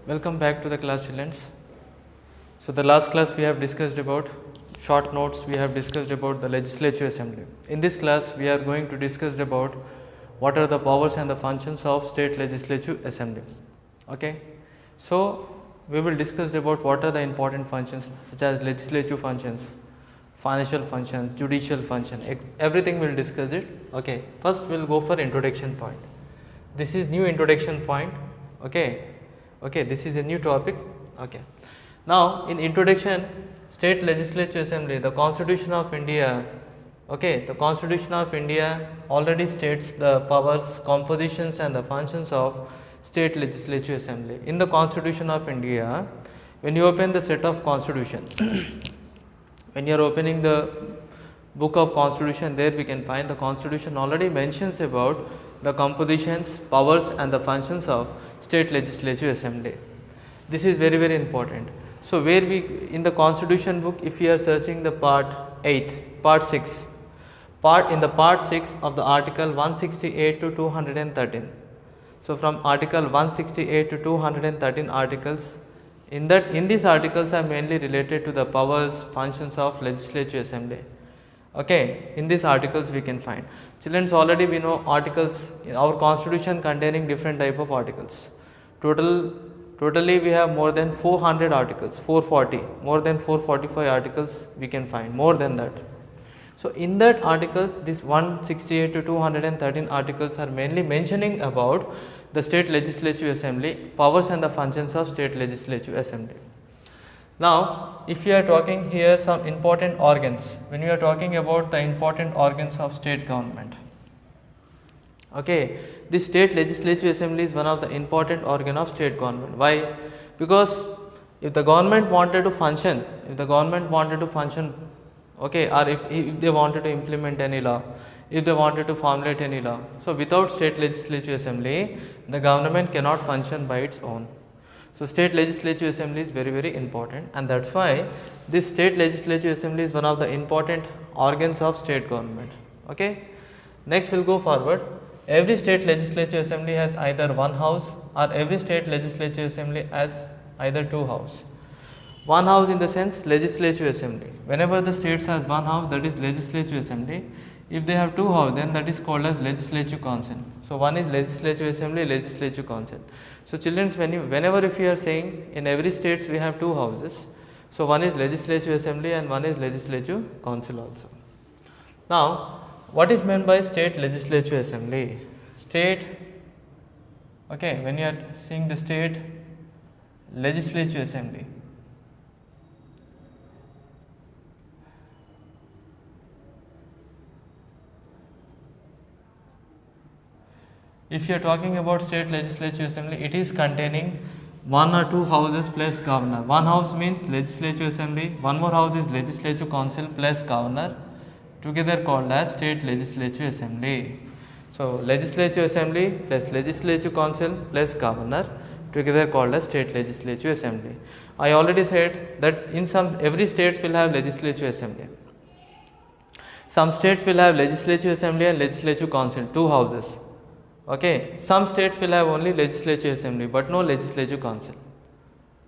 Welcome back to the class, children. So the last class we have discussed about short notes, we have discussed about the Legislative Assembly. In this class we are going to discuss about what are the powers and the functions of State Legislative Assembly. Okay. So we will discuss about what are the important functions such as legislative functions, financial functions, judicial function, everything we will discuss it. Okay. First we will go for introduction point. This is new introduction point. Okay. Okay, this is a new topic. Okay. Now, in introduction, State Legislative Assembly, the Constitution of India, okay, the Constitution of India already states the powers, compositions and the functions of State Legislative Assembly. In the Constitution of India, when you open the set of Constitution, when you are opening the book of Constitution, there we can find the Constitution already mentions about the compositions, powers and the functions of State Legislative Assembly. This is very, very important. So, where we in the Constitution book, if you are searching the part 8, part 6, in the part 6 of the article 168 to 213. So, from article 168 to 213 articles, in these articles are mainly related to the powers, functions of Legislative Assembly. Okay, in these articles we can find. Children, already we know articles, our constitution containing different type of articles. Totally we have more than 400 articles, 440, more than 445 articles we can find, more than that. So, in that articles, this 168 to 213 articles are mainly mentioning about the State Legislative Assembly, powers and the functions of State Legislative Assembly. Now, if you are talking here some important organs, when you are talking about the important organs of state government, okay, this State Legislative Assembly is one of the important organ of state government. Why? Because if the government wanted to function, okay, or if they wanted to implement any law, if they wanted to formulate any law, so without State Legislative Assembly, the government cannot function by its own. So, State Legislative Assembly is very, very important, and that is why this State Legislative Assembly is one of the important organs of state government. Okay. Next we will go forward. Every State Legislative Assembly has either one house, or every State Legislative Assembly has either two houses. One house in the sense Legislative Assembly. Whenever the states has one house, that is Legislative Assembly. If they have two houses, then that is called as Legislative Council. So, one is Legislative Assembly, Legislative Council. So, children, whenever if you are saying in every states we have two houses, so one is Legislative Assembly and one is Legislative Council also. Now, what is meant by State Legislative Assembly? State, okay, when you are seeing the State Legislative Assembly, if you are talking about State Legislative Assembly, it is containing one or two houses plus governor. One house means Legislative Assembly, one more house is Legislative Council plus governor, together called as State Legislative Assembly. So, Legislative Assembly plus Legislative Council plus governor, together called as State Legislative Assembly. I already said that in every states will have Legislative Assembly. Some states will have Legislative Assembly and Legislative Council, two houses. Okay, some states will have only Legislative Assembly, but no Legislative Council.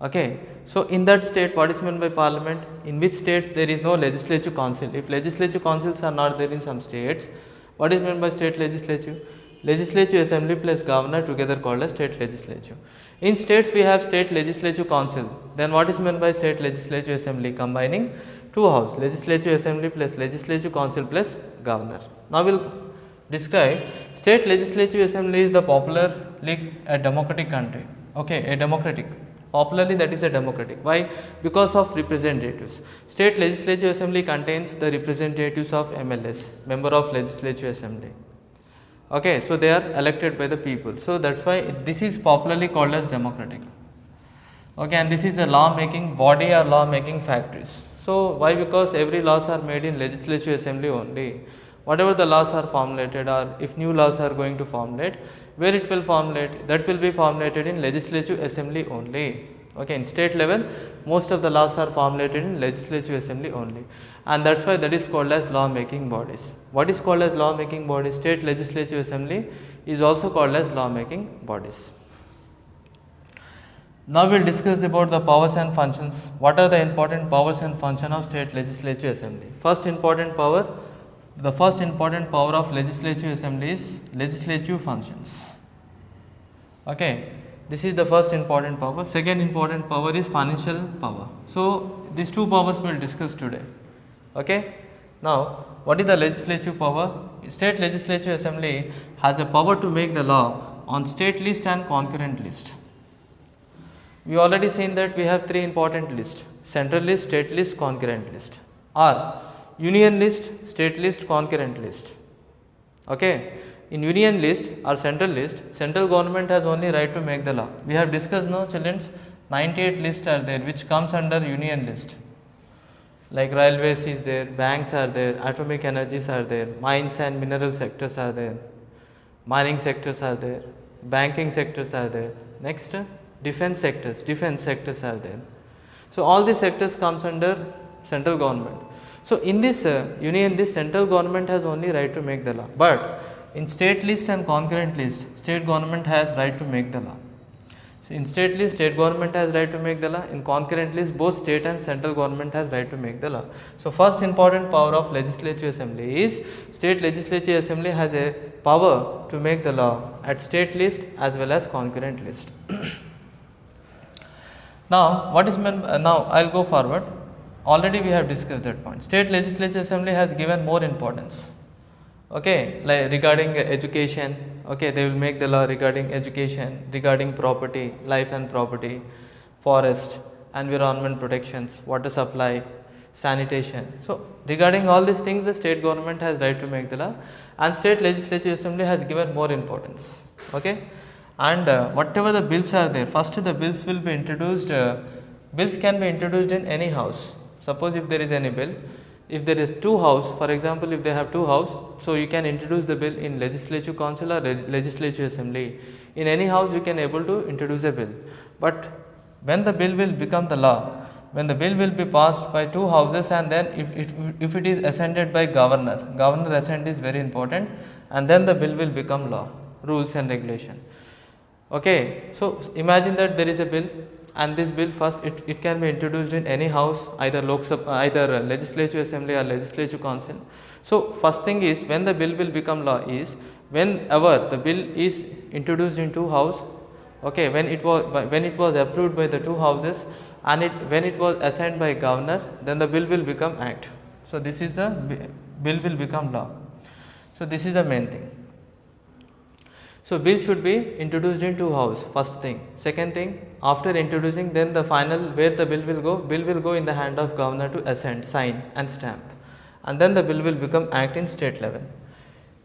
Okay, so in that state, what is meant by Parliament? In which state there is no Legislative Council? If Legislative Councils are not there in some states, what is meant by State Legislature? Legislative Assembly plus Governor, together called as State Legislature. In states we have State Legislative Council. Then what is meant by State Legislative Assembly? Combining two houses, Legislative Assembly plus Legislative Council plus Governor. Now we will describe State Legislative Assembly is the popularly a democratic country. Okay, a democratic. Popularly, that is a democratic. Why? Because of representatives. State Legislative Assembly contains the representatives of MLS, member of Legislative Assembly. Okay, so they are elected by the people. So that's why this is popularly called as democratic. Okay, and this is a law making body or law making factories. So why? Because every laws are made in Legislative Assembly only. Whatever the laws are formulated, or if new laws are going to formulate, where it will formulate, that will be formulated in Legislative Assembly only. Okay, in state level, most of the laws are formulated in Legislative Assembly only, and that's why that is called as law making bodies. What is called as law making bodies? State Legislative Assembly is also called as law making bodies. Now we will discuss about the powers and functions. What are the important powers and function of state legislative assembly? The first important power of legislative assembly is legislative functions. Okay, this is the first important power. Second important power is financial power. So these two powers we will discuss today. Okay. Now what is the legislative power? State legislative assembly has a power to make the law on state list and concurrent list. We already seen that we have three important lists: central list, state list, concurrent list, or union list, state list, concurrent list. Okay. In union list or central list, central government has only right to make the law. We have discussed now, children, 98 lists are there which comes under union list. Like railways is there, banks are there, atomic energies are there, mines and mineral sectors are there, mining sectors are there, banking sectors are there. Next, defense sectors are there. So all these sectors comes under central government. So in this union list, central government has only right to make the law, but in state list and concurrent list, state government has right to make the law. So in state list, state government has right to make the law. In concurrent list, both state and central government has right to make the law. So first important power of legislative assembly is state legislative assembly has a power to make the law at state list as well as concurrent list. Now what is meant? Now I will go forward. Already we have discussed that point. State legislative assembly has given more importance. Okay, like regarding education. Okay, they will make the law regarding education, regarding property, life and property, forest, environment protections, water supply, sanitation. So regarding all these things, the state government has right to make the law, and state legislative assembly has given more importance. Okay, and whatever the bills are there, first the bills will be introduced. Bills can be introduced in any house. Suppose if there is any bill, if there is two house, for example, if they have two house, so you can introduce the bill in legislative council or legislative assembly. In any house you can able to introduce a bill, but when the bill will become the law, when the bill will be passed by two houses, and then if it is assented by governor assent is very important, and then the bill will become law, rules and regulation. Okay, so imagine that there is a bill, and this bill first it can be introduced in any house, either either legislative assembly or legislative council. So first thing is, when the bill will become law is whenever the bill is introduced in two house. Okay, when it was approved by the two houses, and when it was assigned by governor, then the bill will become act. So this is the bill will become law. So this is the main thing. So bill should be introduced in two house, first thing. Second thing, after introducing, then the final where the bill will go in the hand of governor to assent, sign and stamp, and then the bill will become act in state level.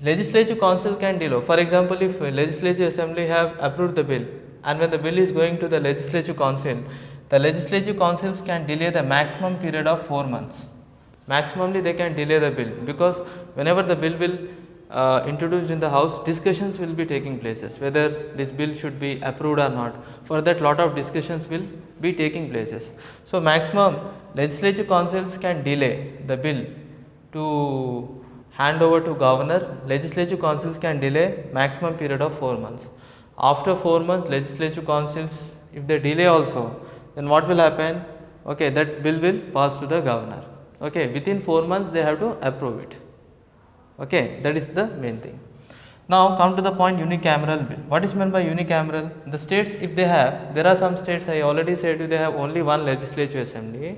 Legislative council can delay. For example, if legislative assembly have approved the bill, and when the bill is going to the legislative council, the legislative councils can delay the maximum period of 4 months. Maximally they can delay the bill, because whenever the bill will introduced in the house, discussions will be taking places whether this bill should be approved or not. For that, lot of discussions will be taking places. So maximum legislative councils can delay the bill to hand over to governor. Legislative councils can delay maximum period of 4 months. After 4 months, legislative councils, if they delay also, then what will happen? Okay, that bill will pass to the governor. Okay, within 4 months they have to approve it. Okay, that is the main thing. Now come to the point, unicameral bill. What is meant by unicameral? The states, if they have, there are some states, I already said, they have only one legislative assembly.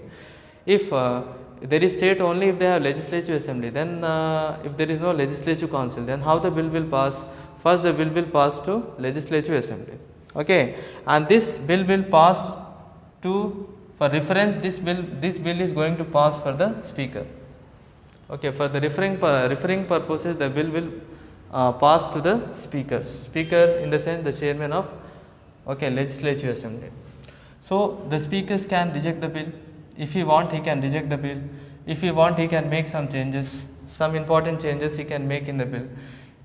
If there is state only if they have legislative assembly, then if there is no legislative council, then how the bill will pass? First the bill will pass to legislative assembly. Okay, and this bill will pass to, for reference, this bill is going to pass for the speaker. Okay, for the referring purposes, the bill will pass to the speaker. Speaker in the sense the chairman of legislative assembly. So the speakers can reject the bill. If he want, he can reject the bill. If he want, he can make some changes. Some important changes he can make in the bill.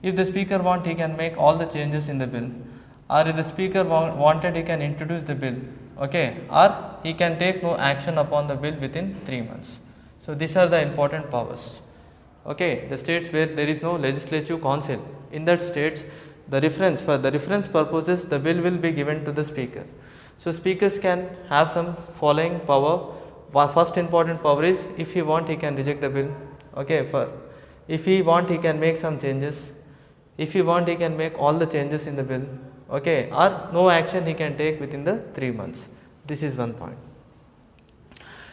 If the speaker want, he can make all the changes in the bill. Or if the speaker wanted, he can introduce the bill. Okay, or he can take no action upon the bill within 3 months. So these are the important powers. Okay, the states where there is no legislative council, in that states, the reference, for the reference purposes, the bill will be given to the speaker. So speakers can have some following power. First important power is, if he want he can reject the bill. Okay, if he want he can make some changes. If he want he can make all the changes in the bill. Okay, or no action he can take within the 3 months. This is one point.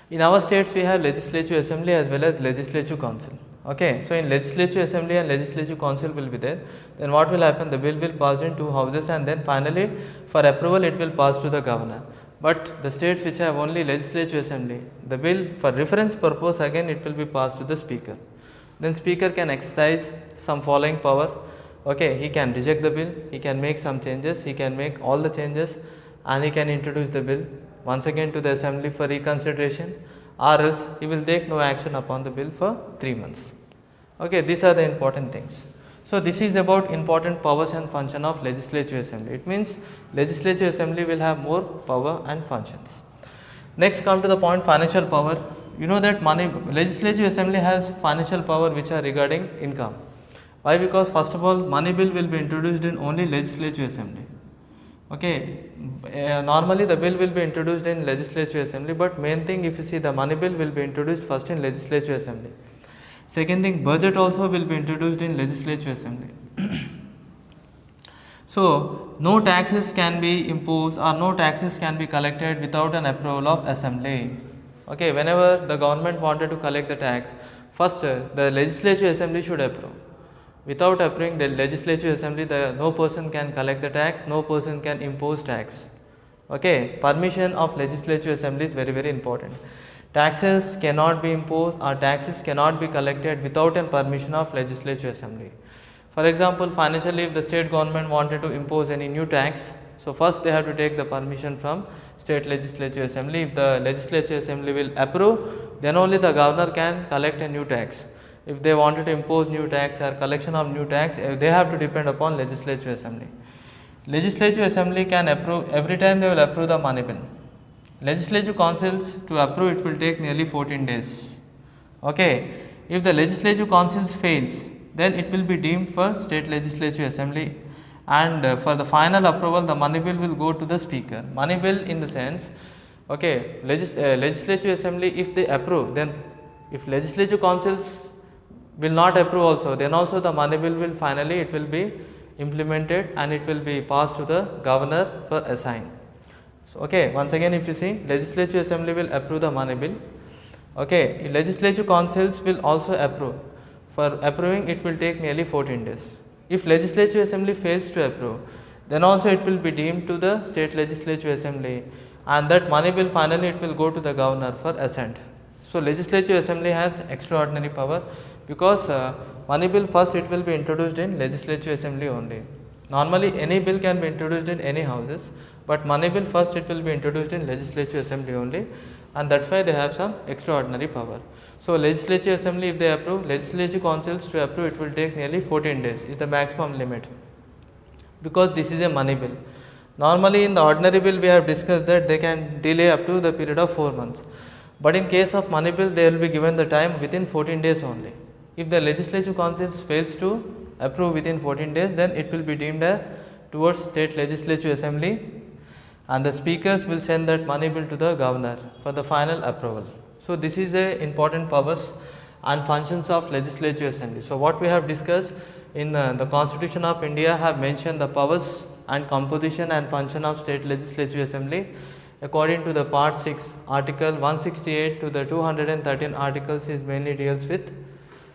In our states we have legislative assembly as well as legislative council. Okay, so in legislative assembly and legislative council will be there. Then what will happen? The bill will pass in 2 houses and then finally for approval it will pass to the governor. But the states which have only legislative assembly, the bill for reference purpose again it will be passed to the speaker. Then speaker can exercise some following power. Okay, he can reject the bill, he can make some changes, he can make all the changes, and he can introduce the bill once again to the assembly for reconsideration, or else he will take no action upon the bill for 3 months. Okay, these are the important things. So this is about important powers and function of legislative assembly. It means legislative assembly will have more power and functions. Next come to the point financial power. You know that legislative assembly has financial power which are regarding income. Why? Because first of all money bill will be introduced in only legislative assembly. Okay, normally the bill will be introduced in legislative assembly, but main thing if you see the money bill will be introduced first in legislative assembly. Second thing, budget also will be introduced in legislative assembly. So no taxes can be imposed or no taxes can be collected without an approval of assembly. Okay, whenever the government wanted to collect the tax, first the legislative assembly should approve. Without approving the legislative assembly, no person can collect the tax, no person can impose tax. Okay, permission of legislative assembly is very important. Taxes cannot be imposed or taxes cannot be collected without a permission of legislative assembly. For example, financially if the state government wanted to impose any new tax, so first they have to take the permission from state legislative assembly. If the legislative assembly will approve, then only the governor can collect a new tax. If they wanted to impose new tax or collection of new tax, they have to depend upon legislative assembly. Legislative assembly can approve, every time they will approve the money bill. Legislative councils to approve it will take nearly 14 days. Okay, if the legislative councils fails, then it will be deemed for state legislative assembly, and for the final approval the money bill will go to the speaker. Money bill in the sense, okay, legislative assembly if they approve, then if legislative councils will not approve also, then also the money bill will finally it will be implemented and it will be passed to the governor for assign. So okay, once again if you see, legislative assembly will approve the money bill. Okay, legislative councils will also approve. For approving it will take nearly 14 days. If legislative assembly fails to approve, then also it will be deemed to the state legislative assembly, and that money bill finally it will go to the governor for assent. So legislative assembly has extraordinary power, because money bill first it will be introduced in legislative assembly only. Normally any bill can be introduced in any houses, but money bill first it will be introduced in legislative assembly only, and that's why they have some extraordinary power. So legislative assembly if they approve, legislative councils to approve it will take nearly 14 days is the maximum limit, because this is a money bill. Normally in the ordinary bill we have discussed that they can delay up to the period of 4 months, but in case of money bill they will be given the time within 14 days only. If the legislative councils fails to approve within 14 days, then it will be deemed towards state legislative assembly, and the speakers will send that money bill to the governor for the final approval. So this is a important powers and functions of legislative assembly. So what we have discussed in the Constitution of India have mentioned the powers and composition and function of state legislative assembly according to the part 6, article 168 to the 213 articles is mainly deals with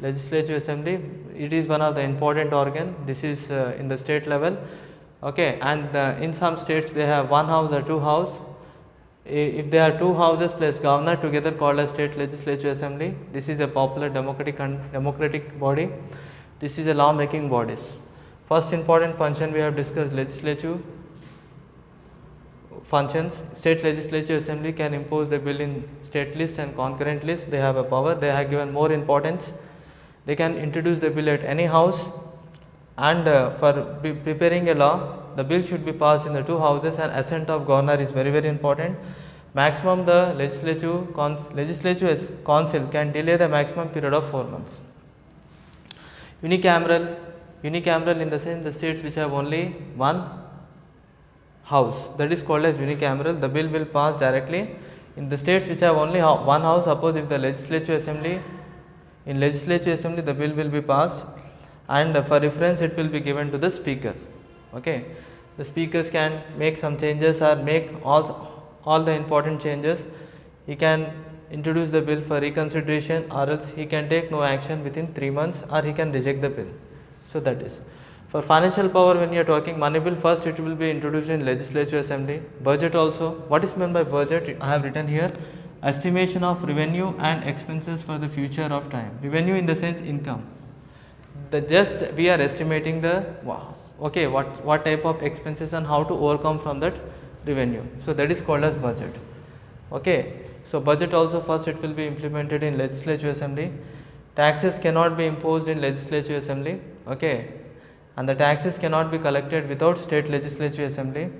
legislative assembly. It is one of the important organ. This is in the state level. Okay, and in some states they have one house or two house. If there are two houses plus governor together called as state legislative assembly, this is a popular democratic body. This is a law making bodies. First important function we have discussed legislative functions. State legislative assembly can impose the bill in state list and concurrent list. They have a power, they have given more importance. They can introduce the bill at any house, and for preparing a law the bill should be passed in the two houses, and assent of governor is very important. Maximum the legislative council can delay the maximum period of 4 months. Unicameral in the sense the states which have only one house, that is called as unicameral. The bill will pass directly in the states which have only one house. Suppose if the legislative assembly, in legislative assembly the bill will be passed, and for reference it will be given to the speaker. Okay, the speakers can make some changes or make all the important changes. He can introduce the bill for reconsideration, or else he can take no action within 3 months, or he can reject the bill. So that is for financial power. When you are talking money bill, first it will be introduced in legislative assembly. Budget also, what is meant by budget? I have written here, estimation of revenue and expenses for the future of time. Revenue in the sense income, the just we are estimating the okay what type of expenses and how to overcome from that revenue. So that is called as budget. Okay, so budget also first it will be implemented in legislative assembly. Taxes cannot be imposed in legislative assembly. Okay, and the taxes cannot be collected without state legislative assembly.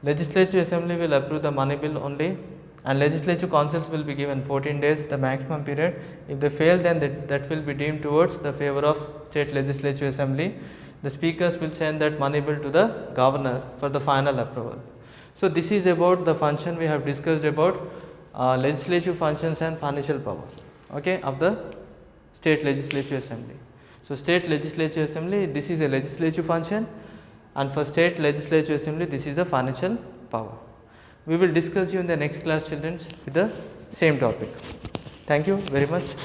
Legislative assembly will approve the money bill only, and legislative councils will be given 14 days, the maximum period. If they fail, then that will be deemed towards the favor of state legislative assembly. The speakers will send that money bill to the governor for the final approval. So this is about the function we have discussed about legislative functions and financial power, okay, of the state legislative assembly. So state legislative assembly, this is a legislative function, and for state legislative assembly this is the financial power. We will discuss you in the next class, children, with the same topic. Thank you very much.